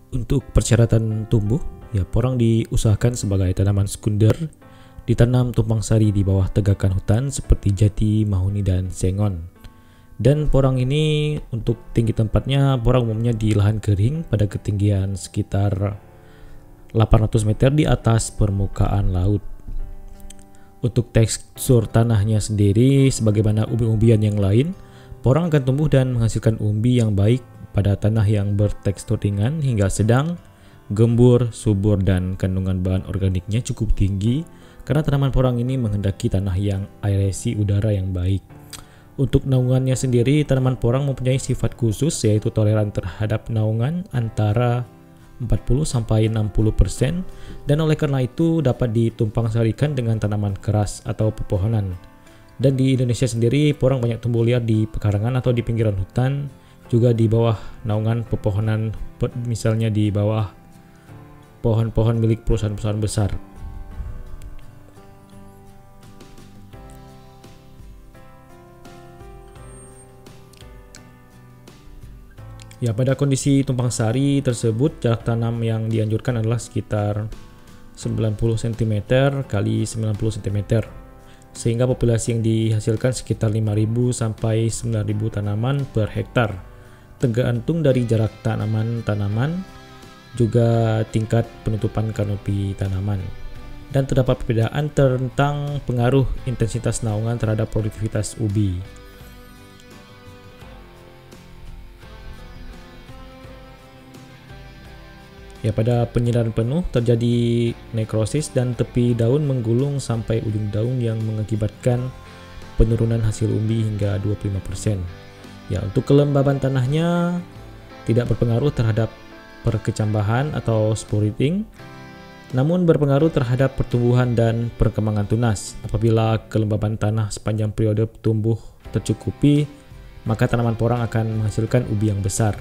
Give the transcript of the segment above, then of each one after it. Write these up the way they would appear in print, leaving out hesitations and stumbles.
Untuk persyaratan tumbuh, ya porang diusahakan sebagai tanaman sekunder, ditanam tumpang sari di bawah tegakan hutan seperti jati, mahuni, dan sengon. Dan porang ini untuk tinggi tempatnya, porang umumnya di lahan kering pada ketinggian sekitar 800 meter di atas permukaan laut. Untuk tekstur tanahnya sendiri, sebagaimana umbi-umbian yang lain, porang akan tumbuh dan menghasilkan umbi yang baik pada tanah yang bertekstur ringan hingga sedang, gembur, subur, dan kandungan bahan organiknya cukup tinggi karena tanaman porang ini menghendaki tanah yang aerasi udara yang baik. Untuk naungannya sendiri, tanaman porang mempunyai sifat khusus yaitu toleran terhadap naungan antara 40-60% dan oleh karena itu dapat ditumpang sarikan dengan tanaman keras atau pepohonan. Dan di Indonesia sendiri, porang banyak tumbuh liar di pekarangan atau di pinggiran hutan, juga di bawah naungan pepohonan, misalnya di bawah pohon-pohon milik perusahaan-perusahaan besar. Ya, pada kondisi tumpang sari tersebut, jarak tanam yang dianjurkan adalah sekitar 90 cm kali 90 cm. Sehingga populasi yang dihasilkan sekitar 5.000 sampai 9.000 tanaman per hektar. Tergantung dari jarak tanaman-tanaman, juga tingkat penutupan kanopi tanaman. Dan terdapat perbedaan tentang pengaruh intensitas naungan terhadap produktivitas ubi. Ya, pada penyiraman penuh terjadi nekrosis dan tepi daun menggulung sampai ujung daun yang mengakibatkan penurunan hasil umbi hingga 25%. Ya, untuk kelembaban tanahnya tidak berpengaruh terhadap perkecambahan atau sprouting, namun berpengaruh terhadap pertumbuhan dan perkembangan tunas. Apabila kelembaban tanah sepanjang periode tumbuh tercukupi, maka tanaman porang akan menghasilkan ubi yang besar.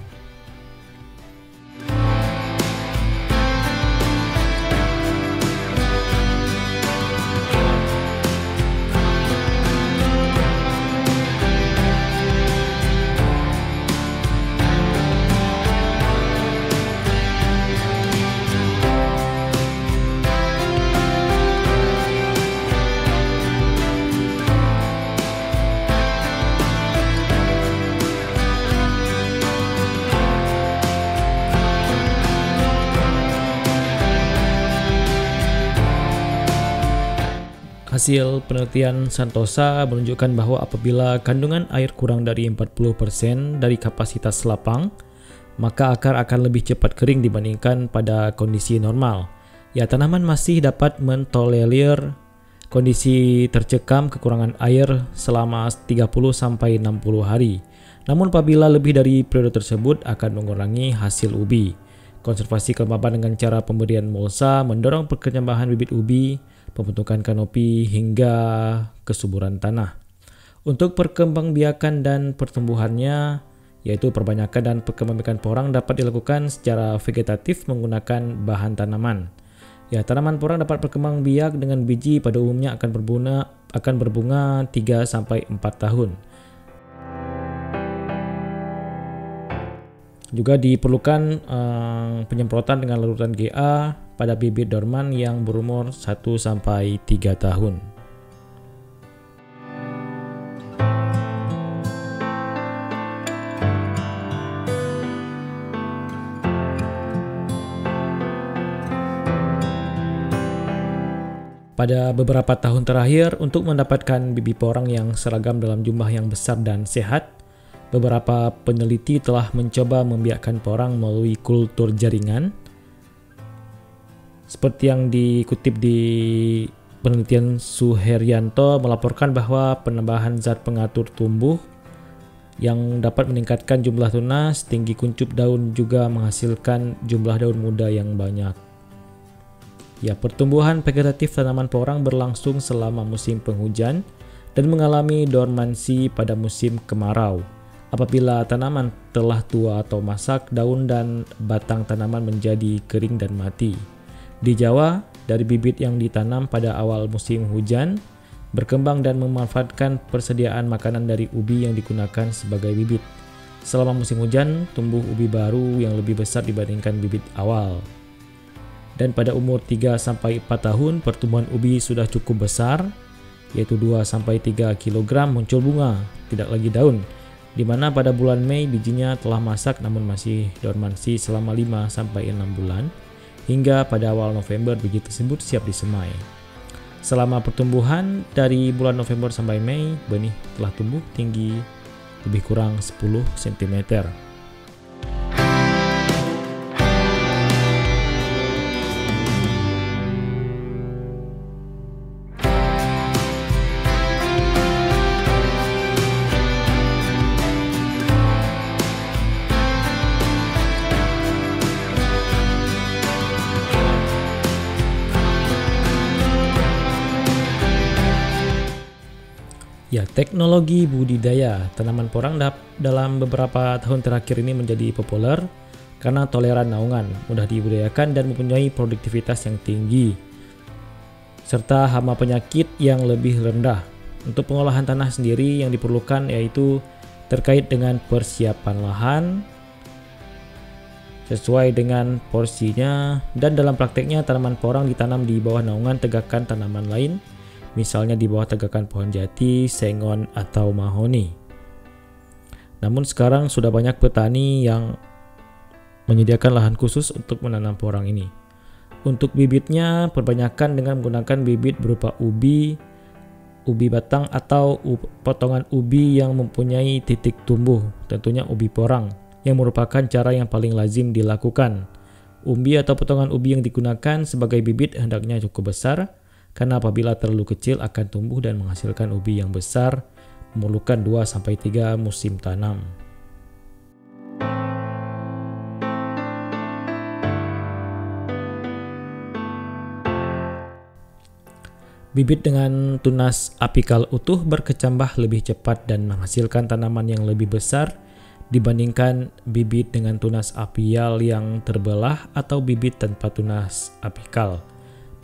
Hasil penelitian Santosa menunjukkan bahwa apabila kandungan air kurang dari 40% dari kapasitas lapang, maka akar akan lebih cepat kering dibandingkan pada kondisi normal. Ya, tanaman masih dapat mentolerir kondisi tercekam kekurangan air selama 30-60 hari. Namun apabila lebih dari periode tersebut akan mengurangi hasil ubi. Konservasi kelembaban dengan cara pemberian mulsa mendorong perkembangan bibit ubi, pembentukan kanopi, hingga kesuburan tanah. Untuk perkembangbiakan dan pertumbuhannya, yaitu perbanyakan dan perkembangbiakan porang dapat dilakukan secara vegetatif menggunakan bahan tanaman. Ya, tanaman porang dapat berkembang biak dengan biji pada umumnya akan berbunga 3-4 tahun. Juga diperlukan penyemprotan dengan larutan GA pada bibit dorman yang berumur 1-3 tahun. Pada beberapa tahun terakhir, untuk mendapatkan bibit porang yang seragam dalam jumlah yang besar dan sehat, beberapa peneliti telah mencoba membiakkan porang melalui kultur jaringan. Seperti yang dikutip di penelitian Suheryanto melaporkan bahwa penambahan zat pengatur tumbuh yang dapat meningkatkan jumlah tunas, tinggi kuncup daun juga menghasilkan jumlah daun muda yang banyak. Ya, pertumbuhan vegetatif tanaman porang berlangsung selama musim penghujan dan mengalami dormansi pada musim kemarau. Apabila tanaman telah tua atau masak, daun dan batang tanaman menjadi kering dan mati. Di Jawa, dari bibit yang ditanam pada awal musim hujan, berkembang dan memanfaatkan persediaan makanan dari ubi yang digunakan sebagai bibit. Selama musim hujan, tumbuh ubi baru yang lebih besar dibandingkan bibit awal. Dan pada umur 3-4 tahun, pertumbuhan ubi sudah cukup besar, yaitu 2-3 kg muncul bunga, tidak lagi daun, di mana pada bulan Mei bijinya telah masak namun masih dormansi selama 5-6 bulan, hingga pada awal November biji tersebut siap disemai. Selama pertumbuhan dari bulan November sampai Mei, benih telah tumbuh tinggi lebih kurang 10 cm. Ya, teknologi budidaya tanaman porang dalam beberapa tahun terakhir ini menjadi populer karena toleran naungan, mudah dibudidayakan dan mempunyai produktivitas yang tinggi, serta hama penyakit yang lebih rendah. Untuk pengolahan tanah sendiri yang diperlukan yaitu terkait dengan persiapan lahan sesuai dengan porsinya, dan dalam prakteknya tanaman porang ditanam di bawah naungan tegakan tanaman lain, misalnya di bawah tegakan pohon jati, sengon, atau mahoni. Namun sekarang sudah banyak petani yang menyediakan lahan khusus untuk menanam porang ini. Untuk bibitnya, perbanyakan dengan menggunakan bibit berupa ubi batang atau potongan ubi yang mempunyai titik tumbuh, tentunya ubi porang, yang merupakan cara yang paling lazim dilakukan. Umbi atau potongan ubi yang digunakan sebagai bibit hendaknya cukup besar, karena apabila terlalu kecil akan tumbuh dan menghasilkan ubi yang besar, memerlukan 2-3 musim tanam. Bibit dengan tunas apikal utuh berkecambah lebih cepat dan menghasilkan tanaman yang lebih besar dibandingkan bibit dengan tunas apial yang terbelah atau bibit tanpa tunas apikal.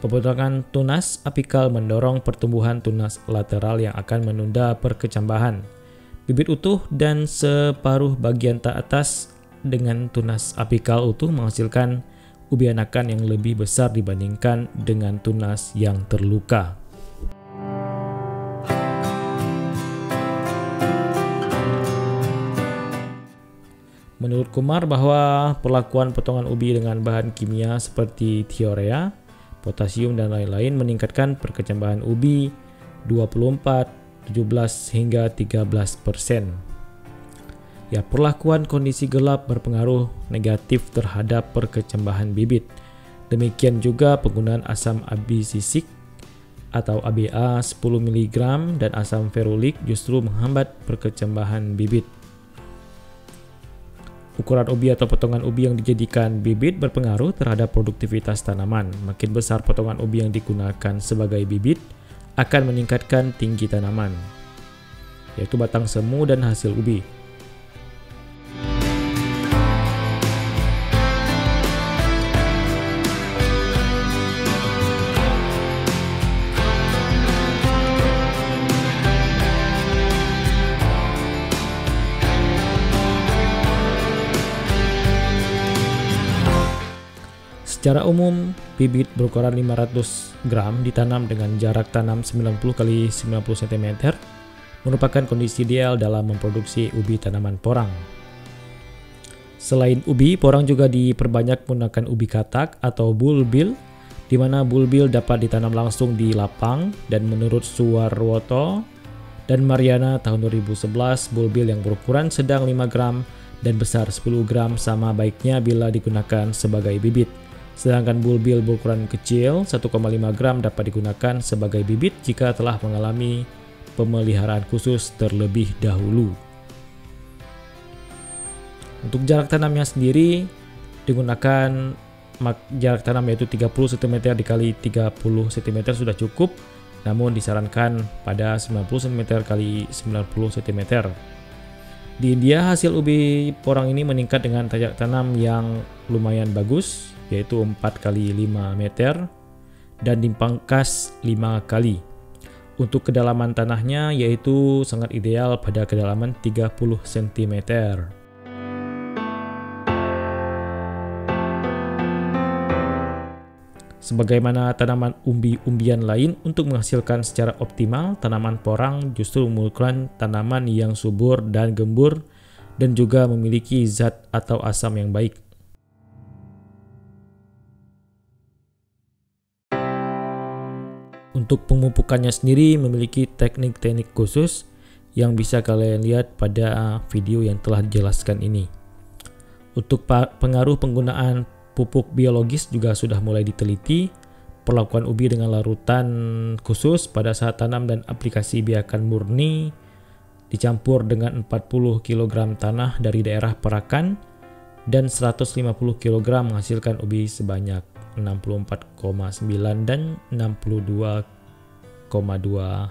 Pemotongan tunas apikal mendorong pertumbuhan tunas lateral yang akan menunda perkecambahan. Bibit utuh dan separuh bagian atas dengan tunas apikal utuh menghasilkan ubi anakan yang lebih besar dibandingkan dengan tunas yang terluka. Menurut Kumar bahwa perlakuan potongan ubi dengan bahan kimia seperti thiourea, potasium dan lain-lain meningkatkan perkecambahan ubi 24, 17 hingga 13%. Ya, perlakuan kondisi gelap berpengaruh negatif terhadap perkecambahan bibit. Demikian juga penggunaan asam absisik atau ABA 10 mg dan asam ferulik justru menghambat perkecambahan bibit. Ukuran ubi atau potongan ubi yang dijadikan bibit berpengaruh terhadap produktivitas tanaman. Makin besar potongan ubi yang digunakan sebagai bibit akan meningkatkan tinggi tanaman, yaitu batang semu dan hasil ubi. Secara umum, bibit berukuran 500 gram ditanam dengan jarak tanam 90 x 90 cm merupakan kondisi ideal dalam memproduksi ubi tanaman porang. Selain ubi, porang juga diperbanyak menggunakan ubi katak atau bulbil, di mana bulbil dapat ditanam langsung di lapang, dan menurut Suwarwoto dan Mariana tahun 2011, bulbil yang berukuran sedang 5 gram dan besar 10 gram sama baiknya bila digunakan sebagai bibit. Sedangkan bulbil berukuran kecil 1,5 gram dapat digunakan sebagai bibit jika telah mengalami pemeliharaan khusus terlebih dahulu. Untuk jarak tanamnya sendiri digunakan jarak tanam yaitu 30 cm dikali 30 cm sudah cukup, namun disarankan pada 90 cm kali 90 cm. Di India, hasil ubi porang ini meningkat dengan jarak tanam yang lumayan bagus, yaitu 4 x 5 meter dan dipangkas 5 kali. Untuk kedalaman tanahnya yaitu sangat ideal pada kedalaman 30 cm. Sebagaimana tanaman umbi-umbian lain, untuk menghasilkan secara optimal, tanaman porang justru memerlukan tanaman yang subur dan gembur dan juga memiliki zat atau asam yang baik. Untuk pemupukannya sendiri memiliki teknik-teknik khusus yang bisa kalian lihat pada video yang telah dijelaskan ini. Untuk pengaruh penggunaan pupuk biologis juga sudah mulai diteliti. Perlakuan ubi dengan larutan khusus pada saat tanam dan aplikasi biakan murni dicampur dengan 40 kg tanah dari daerah perakan dan 150 kg menghasilkan ubi sebanyak 64,9 dan 62,2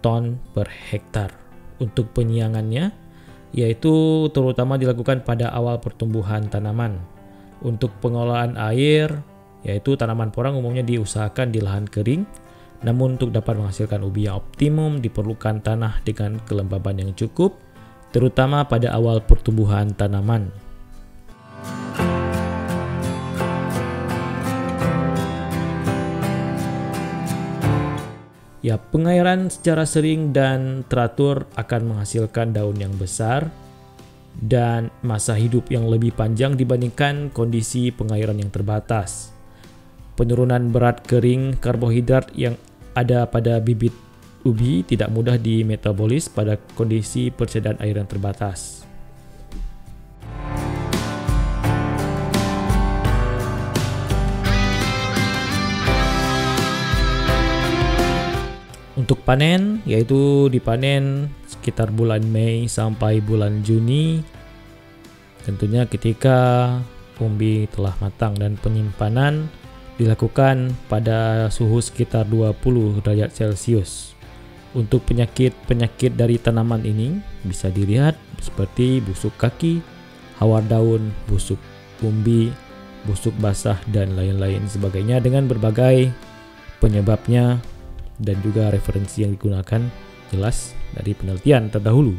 ton per hektar. Untuk penyiangannya yaitu terutama dilakukan pada awal pertumbuhan tanaman. Untuk pengolahan air, yaitu tanaman porang umumnya diusahakan di lahan kering, namun untuk dapat menghasilkan ubi yang optimum diperlukan tanah dengan kelembaban yang cukup, terutama pada awal pertumbuhan tanaman. Ya, pengairan secara sering dan teratur akan menghasilkan daun yang besar dan masa hidup yang lebih panjang dibandingkan kondisi pengairan yang terbatas. Penurunan berat kering karbohidrat yang ada pada bibit ubi tidak mudah dimetabolis pada kondisi persediaan air yang terbatas. Untuk panen, yaitu dipanen sekitar bulan Mei sampai bulan Juni. Tentunya ketika umbi telah matang, dan penyimpanan dilakukan pada suhu sekitar 20 derajat Celcius. Untuk penyakit-penyakit dari tanaman ini bisa dilihat seperti busuk kaki, hawar daun, busuk umbi, busuk basah, dan lain-lain sebagainya dengan berbagai penyebabnya dan juga referensi yang digunakan jelas dari penelitian terdahulu.